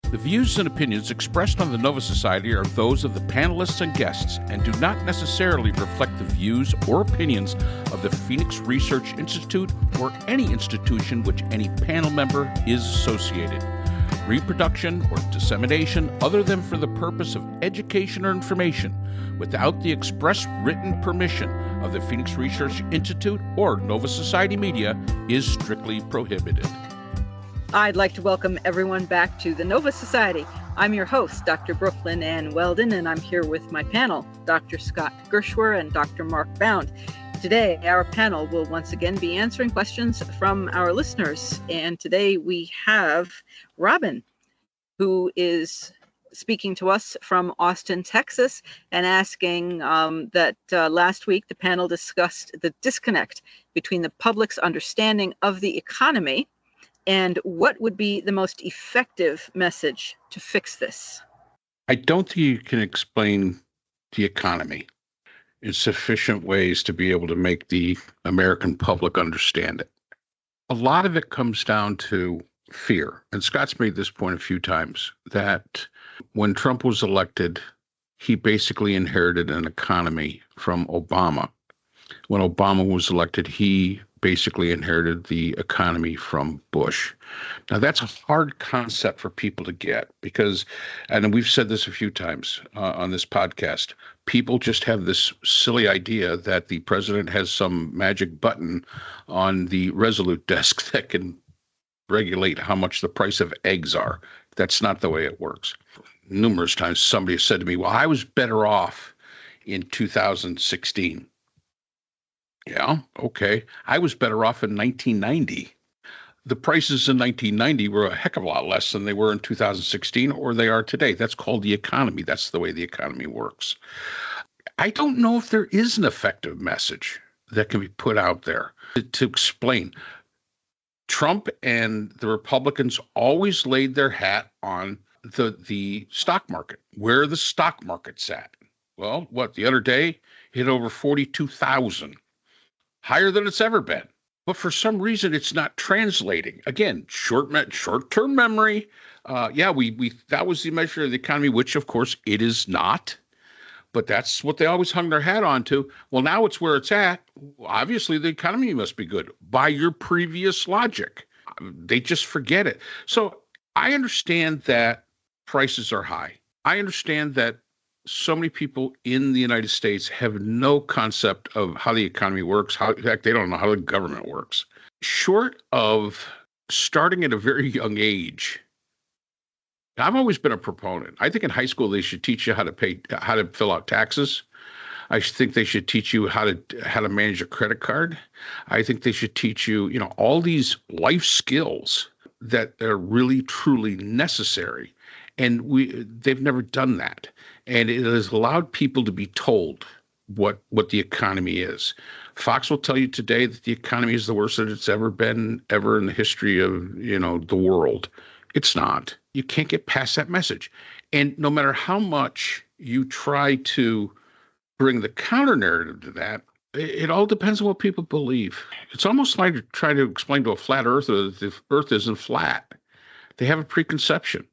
The views and opinions expressed on the Nova Society are those of the panelists and guests and do not necessarily reflect the views or opinions of the Phoenix Research Institute or any institution which any panel member is associated. Reproduction or dissemination other than for the purpose of education or information without the express written permission of the Phoenix Research Institute or Nova Society Media is strictly prohibited. I'd like to welcome everyone back to the Nova Society. I'm your host, Dr. Brooklyn Ann Weldon, and I'm here with my panel, Dr. Scott Gershwer and Dr. Mark Bound. Today, our panel will once again be answering questions from our listeners. And today we have Robin, who is speaking to us from Austin, Texas, and asking that last week the panel discussed the disconnect between the public's understanding of the economy and what would be the most effective message to fix this. I don't think you can explain the economy in sufficient ways to be able to make the American public understand it. A lot of it comes down to fear. And Scott's made this point a few times, that when Trump was elected, he basically inherited an economy from Obama. When Obama was elected, he basically inherited the economy from Bush. Now, that's a hard concept for people to get because, and we've said this a few times on this podcast, people just have this silly idea that the president has some magic button on the Resolute desk that can regulate how much the price of eggs are. That's not the way it works. Numerous times somebody has said to me, well, I was better off in 2016. Yeah, okay. I was better off in 1990. The prices in 1990 were a heck of a lot less than they were in 2016 or they are today. That's called the economy. That's the way the economy works. I don't know if there is an effective message that can be put out there to explain. Trump and the Republicans always laid their hat on the stock market, where the stock market's at. Well, the other day hit over 42,000. Higher than it's ever been. But for some reason, it's not translating. Again, short-term memory. That was the measure of the economy, which, of course, it is not. But that's what they always hung their hat on to. Well, now it's where it's at. Obviously, the economy must be good by your previous logic. They just forget it. So I understand that prices are high. I understand that so many people in the United States have no concept of how the economy works. In fact, they don't know how the government works. Short of starting at a very young age, I've always been a proponent. I think in high school they should teach you how to fill out taxes. I think they should teach you how to manage a credit card. I think they should teach you, all these life skills that are really truly necessary. And they've never done that. And it has allowed people to be told what the economy is. Fox will tell you today that the economy is the worst that it's ever been, ever in the history of, the world. It's not. You can't get past that message. And no matter how much you try to bring the counter narrative to that, it all depends on what people believe. It's almost like trying to explain to a flat earther that the earth isn't flat. They have a preconception.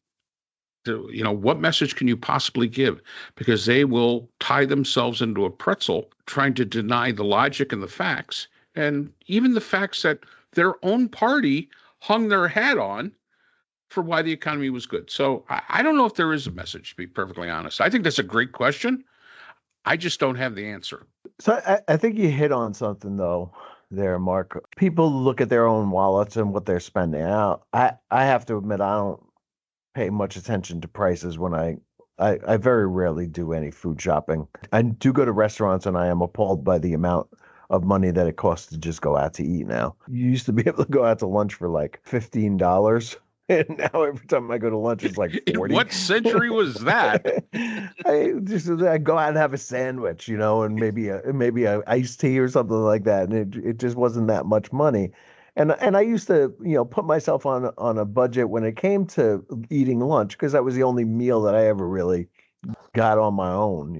What message can you possibly give? Because they will tie themselves into a pretzel trying to deny the logic and the facts, and even the facts that their own party hung their hat on for why the economy was good. So I don't know if there is a message, to be perfectly honest. I think that's a great question. I just don't have the answer. So I think you hit on something, though, there, Mark. People look at their own wallets and what they're spending out. I have to admit, I don't pay much attention to prices when I very rarely do any food shopping. I do go to restaurants, and I am appalled by the amount of money that it costs to just go out to eat now. You used to be able to go out to lunch for like $15. And now every time I go to lunch, it's like 40. What century was that? I go out and have a sandwich, and maybe a iced tea or something like that. And it just wasn't that much money. And I used to, put myself on a budget when it came to eating lunch, because that was the only meal that I ever really got on my own,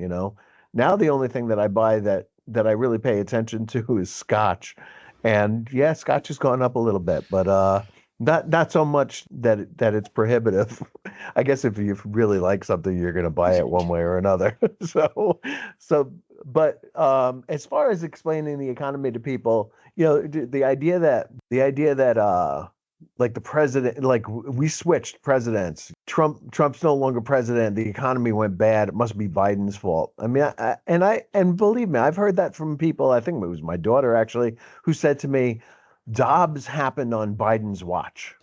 Now the only thing that I buy that I really pay attention to is scotch. And yeah, scotch has gone up a little bit, but Not so much that it's prohibitive. I guess if you really like something, you're going to buy it one way or another. So, but as far as explaining the economy to people, the idea that like the president, like we switched presidents. Trump's no longer president. The economy went bad. It must be Biden's fault. I mean, and believe me, I've heard that from people. I think it was my daughter actually who said to me, Dobbs happened on Biden's watch.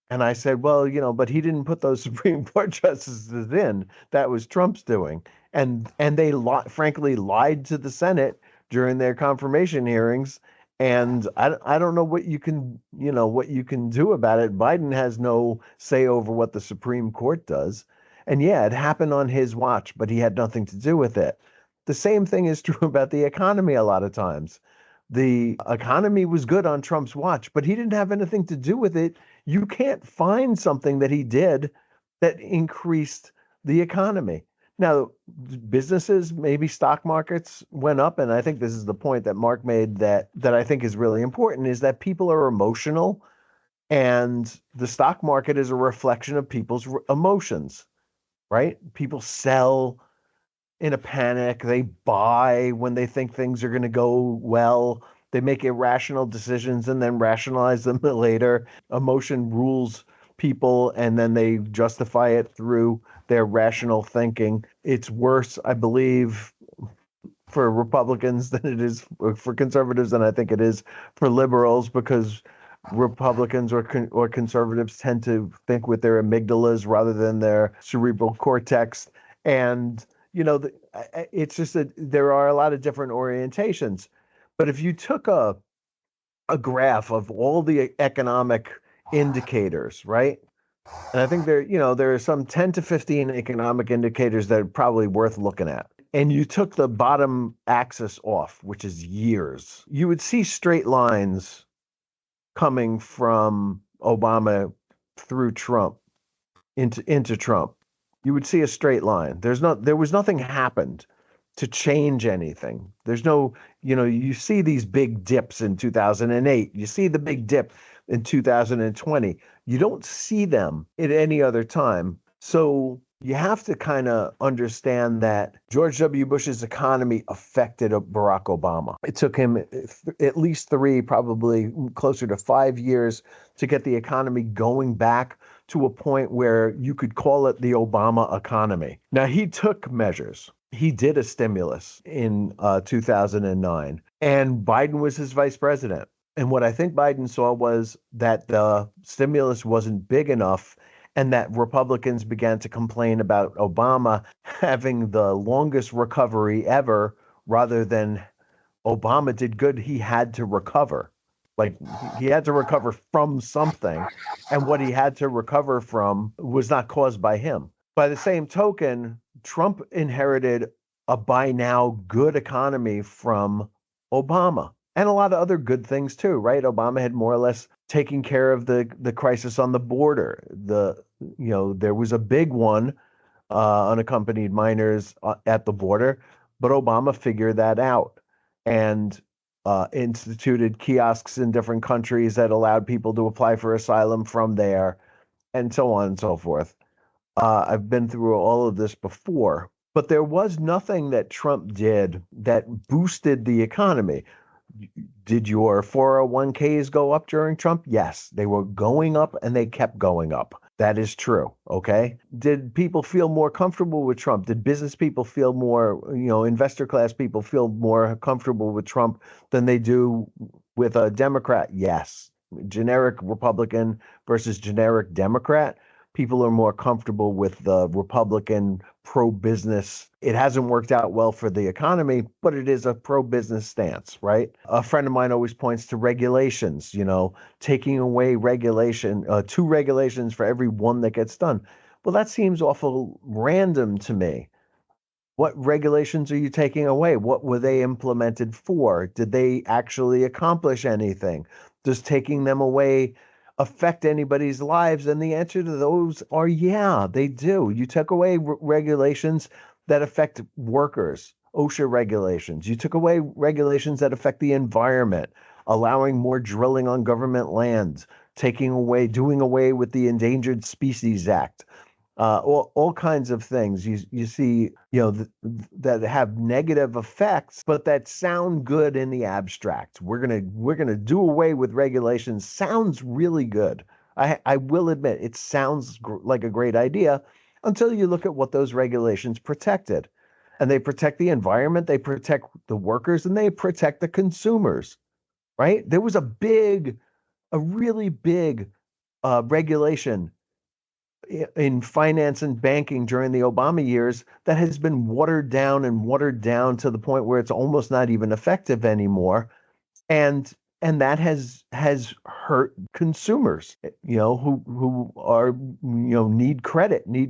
And I said, well, but he didn't put those Supreme Court justices in. That was Trump's doing. And they frankly lied to the Senate during their confirmation hearings. And I don't know what you can do about it. Biden has no say over what the Supreme Court does. And yeah, it happened on his watch, but he had nothing to do with it. The same thing is true about the economy a lot of times. The economy was good on Trump's watch, but he didn't have anything to do with it. You can't find something that he did that increased the economy. Now, businesses, maybe stock markets went up, and I think this is the point that Mark made that I think is really important, is that people are emotional, and the stock market is a reflection of people's emotions, right? People sell in a panic. They buy when they think things are going to go well. They make irrational decisions and then rationalize them later. Emotion rules people, and then they justify it through their rational thinking. It's worse, I believe, for Republicans than it is for conservatives, than I think it is for liberals, because Republicans or conservatives tend to think with their amygdalas rather than their cerebral cortex. And it's just that there are a lot of different orientations. But if you took a graph of all the economic indicators, right? And I think there are some 10 to 15 economic indicators that are probably worth looking at. And you took the bottom axis off, which is years, you would see straight lines coming from Obama through Trump into Trump. You would see a straight line. There was nothing happened to change anything. There's no, you see these big dips in 2008. You see the big dip in 2020. You don't see them at any other time. So you have to kind of understand that George W. Bush's economy affected Barack Obama. It took him at least 3, probably closer to 5 years to get the economy going back to a point where you could call it the Obama economy. Now, he took measures. He did a stimulus in 2009, and Biden was his vice president. And what I think Biden saw was that the stimulus wasn't big enough, and that Republicans began to complain about Obama having the longest recovery ever, rather than Obama did good. He had to recover. Like, he had to recover from something, and what he had to recover from was not caused by him. By the same token, Trump inherited a by now good economy from Obama, and a lot of other good things too, right? Obama had more or less taken care of the crisis on the border. There was a big one, unaccompanied minors at the border, but Obama figured that out and instituted kiosks in different countries that allowed people to apply for asylum from there, and so on and so forth. I've been through all of this before, but there was nothing that Trump did that boosted the economy. Did your 401ks go up during Trump? Yes, they were going up, and they kept going up. That is true. Okay. Did people feel more comfortable with Trump? Did business people feel more, investor class people feel more comfortable with Trump than they do with a Democrat? Yes. Generic Republican versus generic Democrat. People are more comfortable with the Republican pro-business. It hasn't worked out well for the economy, but it is a pro-business stance, right? A friend of mine always points to regulations, taking away 2 regulations for every one that gets done. Well, that seems awful random to me. What regulations are you taking away? What were they implemented for? Did they actually accomplish anything? Does taking them away affect anybody's lives? And the answer to those are, yeah, they do. You took away regulations that affect workers, OSHA regulations. You took away regulations that affect the environment, allowing more drilling on government lands, doing away with the Endangered Species Act, all kinds of things you see, that have negative effects, but that sound good in the abstract. We're gonna do away with regulations. Sounds really good. I will admit it sounds like a great idea until you look at what those regulations protected, and they protect the environment, they protect the workers, and they protect the consumers. Right? There was a really big regulation in finance and banking during the Obama years that has been watered down to the point where it's almost not even effective anymore. And that has hurt consumers, who are, need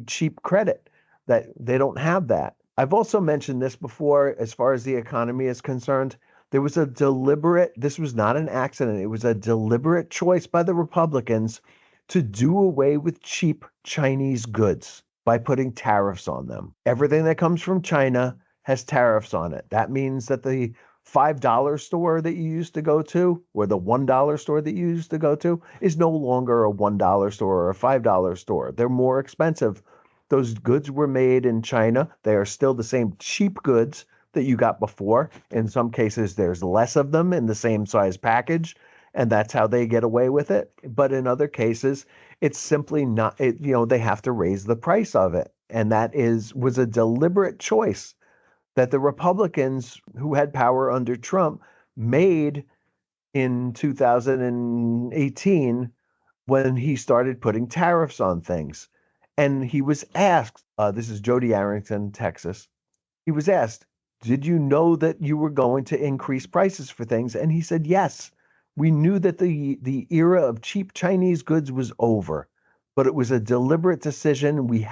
cheap credit, that they don't have that. I've also mentioned this before, as far as the economy is concerned. This was not an accident. It was a deliberate choice by the Republicans to do away with cheap Chinese goods by putting tariffs on them. Everything that comes from China has tariffs on it. That means that the $5 store that you used to go to, or the $1 store that you used to go to, is no longer a $1 store or a $5 store. They're more expensive. Those goods were made in China. They are still the same cheap goods that you got before. In some cases, there's less of them in the same size package, and that's how they get away with it. But in other cases, it's simply not, they have to raise the price of it. And that was a deliberate choice that the Republicans, who had power under Trump, made in 2018 when he started putting tariffs on things. And he was asked, this is Jody Arrington, Texas. He was asked, did you know that you were going to increase prices for things? And he said, yes. We knew that the era of cheap Chinese goods was over, but it was a deliberate decision we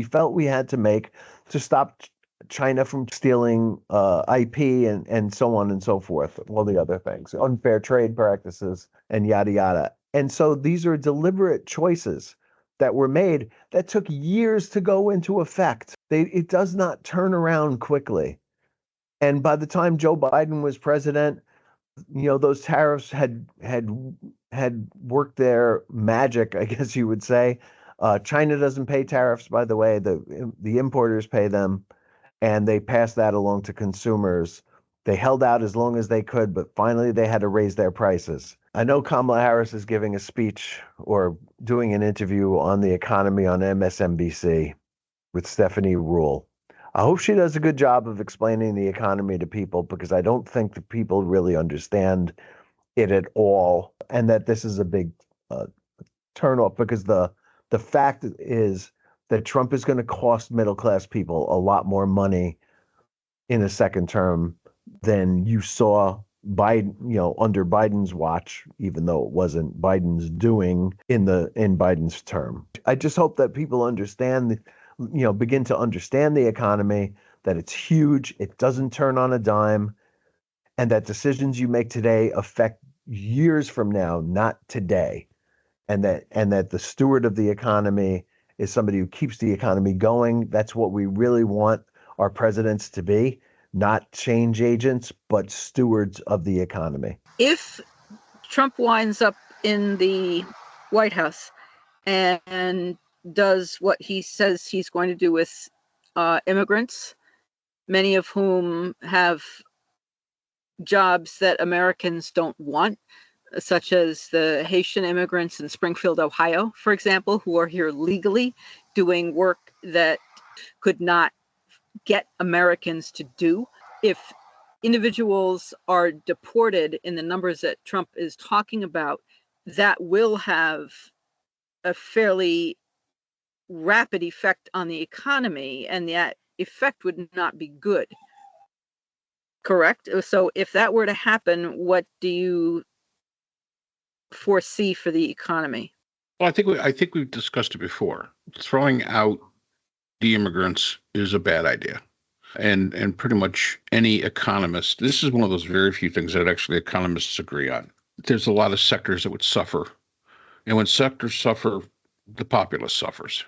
felt we had to make to stop China from stealing IP and so on and so forth, all the other things, unfair trade practices and yada yada. And so these are deliberate choices that were made that took years to go into effect. It does not turn around quickly. And by the time Joe Biden was president, those tariffs had worked their magic, I guess you would say. China doesn't pay tariffs, by the way. The importers pay them, and they passed that along to consumers. They held out as long as they could, but finally they had to raise their prices. I know Kamala Harris is giving a speech or doing an interview on the economy on MSNBC with Stephanie Rule. I hope she does a good job of explaining the economy to people, because I don't think the people really understand it at all, and that this is a big turnoff, because the fact is that Trump is going to cost middle-class people a lot more money in a second term than you saw Biden, under Biden's watch, even though it wasn't Biden's doing in Biden's term. I just hope that people understand, begin to understand the economy, that it's huge, it doesn't turn on a dime, and that decisions you make today affect years from now, not today. And that the steward of the economy is somebody who keeps the economy going. That's what we really want our presidents to be, not change agents, but stewards of the economy. If Trump winds up in the White House and does what he says he's going to do with immigrants, many of whom have jobs that Americans don't want, such as the Haitian immigrants in Springfield, Ohio, for example, who are here legally doing work that could not get Americans to do. If individuals are deported in the numbers that Trump is talking about, that will have a fairly rapid effect on the economy, and that effect would not be good. Correct? So if that were to happen, what do you foresee for the economy? Well, I think we've discussed it before. Throwing out the immigrants is a bad idea. And pretty much any economist, this is one of those very few things that actually economists agree on. There's a lot of sectors that would suffer. And when sectors suffer, the populace suffers.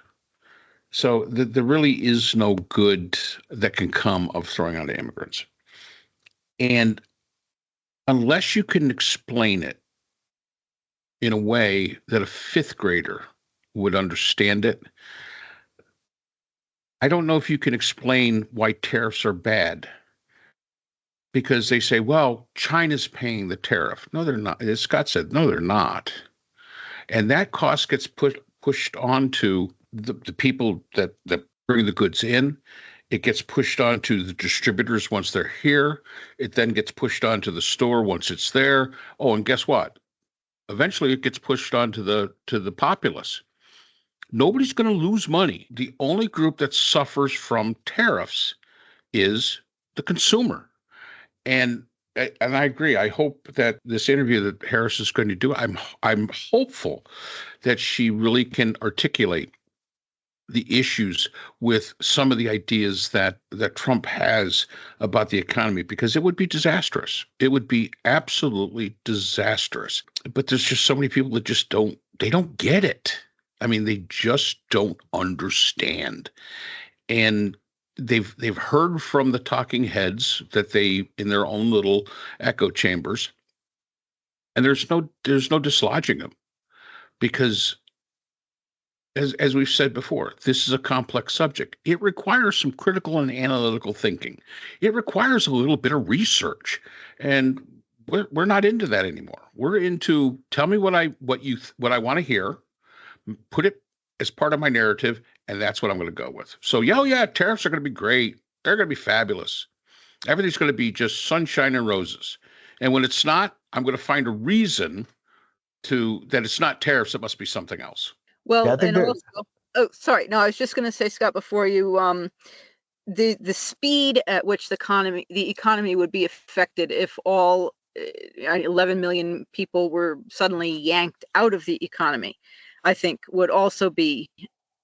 So there really is no good that can come of throwing out immigrants. And unless you can explain it in a way that a fifth grader would understand it. I don't know if you can explain why tariffs are bad, because they say, well, China's paying the tariff. No, they're not. As Scott said, no, they're not. And that cost gets pushed onto the people that bring the goods in. It gets pushed onto the distributors once they're here. It then gets pushed onto the store once it's there. Oh, and guess what? Eventually it gets pushed onto the populace. Nobody's going to lose money. The only group that suffers from tariffs is the consumer. And I agree. I hope that this interview that Harris is going to do, I'm hopeful that she really can articulate the issues with some of the ideas that Trump has about the economy, because it would be disastrous. It would be absolutely disastrous. But there's just so many people that just don't get it. I mean, they just don't understand. And they've heard from the talking heads that they in their own little echo chambers, and there's no dislodging them, because as we've said before, this is a complex subject. It requires some critical and analytical thinking. It requires a little bit of research, and we're not into that anymore. We're into, tell me what I want to hear, put it as part of my narrative, and that's what I'm going to go with. So yeah, tariffs are going to be great. They're going to be fabulous. Everything's going to be just sunshine and roses. And when it's not, I'm going to find a reason that it's not tariffs. It must be something else. Well, yeah, and also, oh, sorry. No, I was just going to say, Scott, before you, the speed at which the economy would be affected if all 11 million people were suddenly yanked out of the economy, I think would also be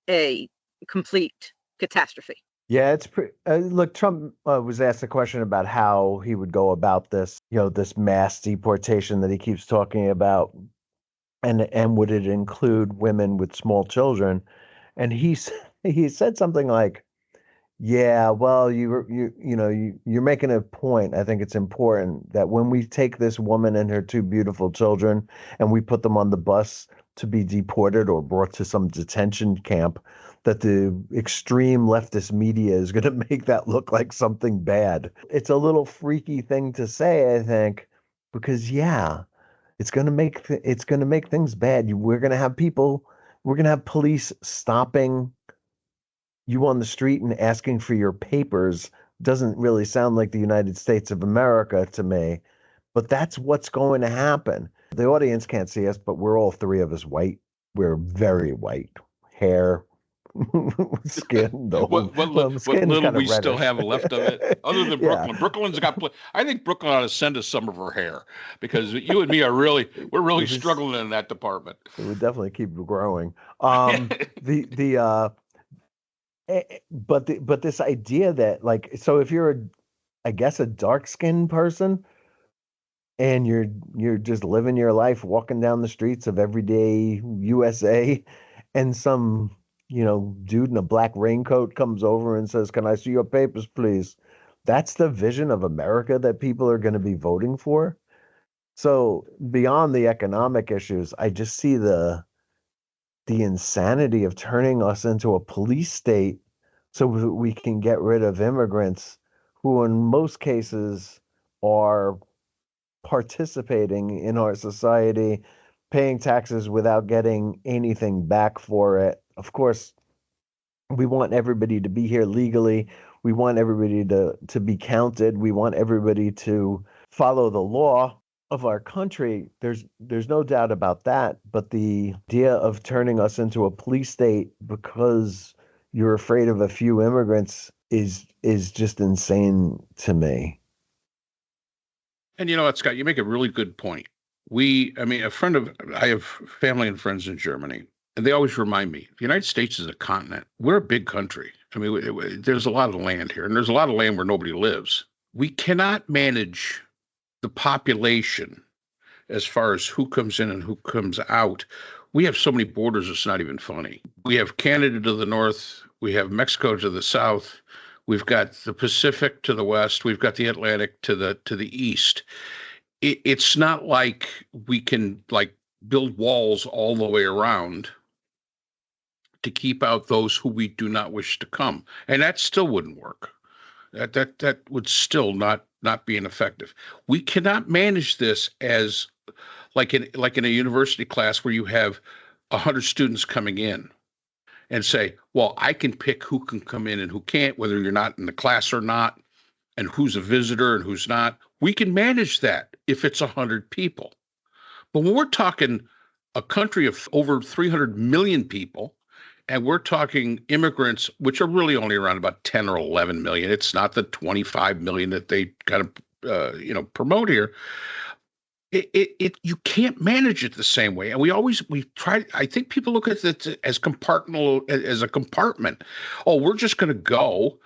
a complete catastrophe. Yeah, it's pretty. Look, Trump was asked a question about how he would go about this, this mass deportation that he keeps talking about, and would it include women with small children? And he said something like, "Yeah, well, you're making a point. I think it's important that when we take this woman and her two beautiful children and we put them on the bus to be deported or brought to some detention camp, that the extreme leftist media is going to make that look like something bad." It's a little freaky thing to say, I think, because it's going to make things bad. We're going to have police stopping you on the street and asking for your papers. Doesn't really sound like the United States of America to me, but that's what's going to happen. The audience can't see us, but we're all three of us white. We're very white. Hair, skin. What little we still have left of it, other than Brooklyn. Yeah. Brooklyn's got. I think Brooklyn ought to send us some of her hair, because you and me we're really struggling in that department. It would definitely keep growing. But this idea that, so if you're I guess a dark-skinned person and you're just living your life, walking down the streets of everyday USA, and some dude in a black raincoat comes over and says, "Can I see your papers, please?" That's the vision of America that people are going to be voting for. So beyond the economic issues, I just see the insanity of turning us into a police state so we can get rid of immigrants who in most cases are participating in our society, paying taxes without getting anything back for it. Of course, we want everybody to be here legally. We want everybody to be counted. We want everybody to follow the law of our country. There's no doubt about that. But the idea of turning us into a police state because you're afraid of a few immigrants is just insane to me. And you know what, Scott, you make a really good point. I have family and friends in Germany, and they always remind me, the United States is a continent. We're a big country. I mean, there's a lot of land here, and there's a lot of land where nobody lives. We cannot manage the population as far as who comes in and who comes out. We have so many borders, it's not even funny. We have Canada to the north. We have Mexico to the south. We've got the Pacific to the west. We've got the Atlantic to the east. It's not like we can build walls all the way around to keep out those who we do not wish to come. And that still wouldn't work. That would still not be an effective. We cannot manage this as like in a university class where you have 100 students coming in and say, well, I can pick who can come in and who can't, whether you're not in the class or not, and who's a visitor and who's not. We can manage that if it's 100 people. But when we're talking a country of over 300 million people, and we're talking immigrants, which are really only around about 10 or 11 million. It's not the 25 million that they kind of, promote here. You can't manage it the same way. And we try. I think people look at it as a compartment. Oh, we're just going to go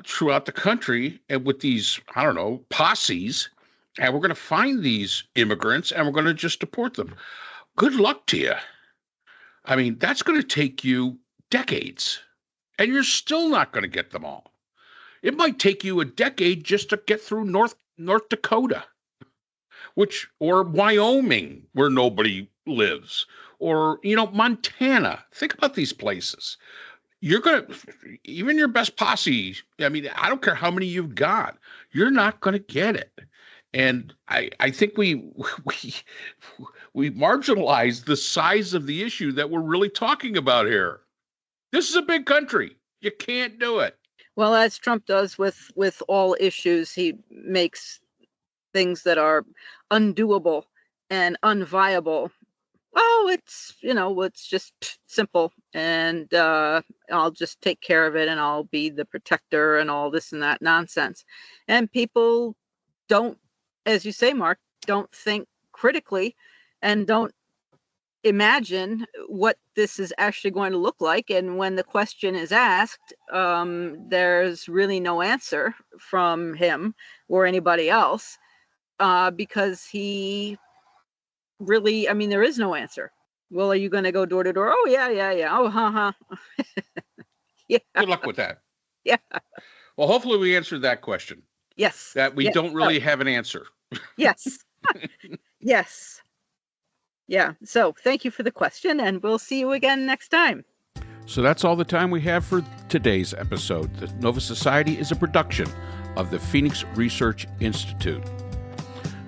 throughout the country and with these, I don't know, posses, and we're going to find these immigrants and we're going to just deport them. Good luck to you. I mean, that's going to take you decades, and you're still not going to get them all. It might take you a decade just to get through North Dakota, or Wyoming, where nobody lives, or, Montana. Think about these places. You're going to, even your best posse, I mean, I don't care how many you've got, you're not going to get it. And I think we marginalize the size of the issue that we're really talking about here. This is a big country. You can't do it. Well, as Trump does with all issues, he makes things that are undoable and unviable. Oh, it's just simple, and I'll just take care of it, and I'll be the protector and all this and that nonsense. And people don't, as you say, Mark, don't think critically and don't imagine what this is actually going to look like. And when the question is asked, there's really no answer from him or anybody else, because he really, I mean, there is no answer. Well, are you going to go door to door? Oh, yeah. Oh, yeah. Good luck with that. Yeah. Well, hopefully we answered that question. Yes. That we don't really have an answer. Yes. Yes. Yeah. So thank you for the question, and we'll see you again next time. So that's all the time we have for today's episode. The Nova Society is a production of the Phoenix Research Institute.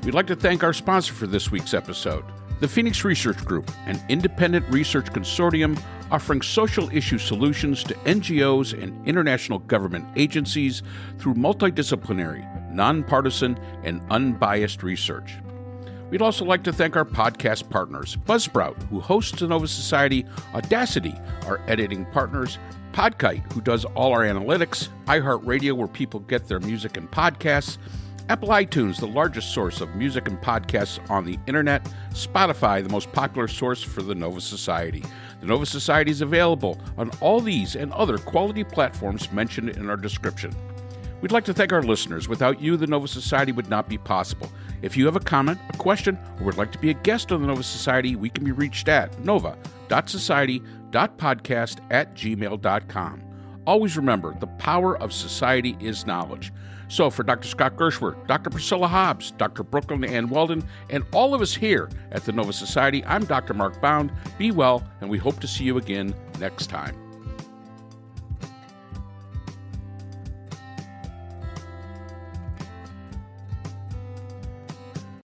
We'd like to thank our sponsor for this week's episode, the Phoenix Research Group, an independent research consortium offering social issue solutions to NGOs and international government agencies through multidisciplinary, nonpartisan, and unbiased research. We'd also like to thank our podcast partners, Buzzsprout, who hosts the Nova Society, Audacity, our editing partners, Podkite, who does all our analytics, iHeartRadio, where people get their music and podcasts, Apple iTunes, the largest source of music and podcasts on the internet, Spotify, the most popular source for the Nova Society. The Nova Society is available on all these and other quality platforms mentioned in our description. We'd like to thank our listeners. Without you, the Nova Society would not be possible. If you have a comment, a question, or would like to be a guest on the Nova Society, we can be reached at nova.society.podcast@gmail.com. Always remember, the power of society is knowledge. So for Dr. Scott Gershwer, Dr. Priscilla Hobbs, Dr. Brooklyn Ann Weldon, and all of us here at the Nova Society, I'm Dr. Mark Bound. Be well, and we hope to see you again next time.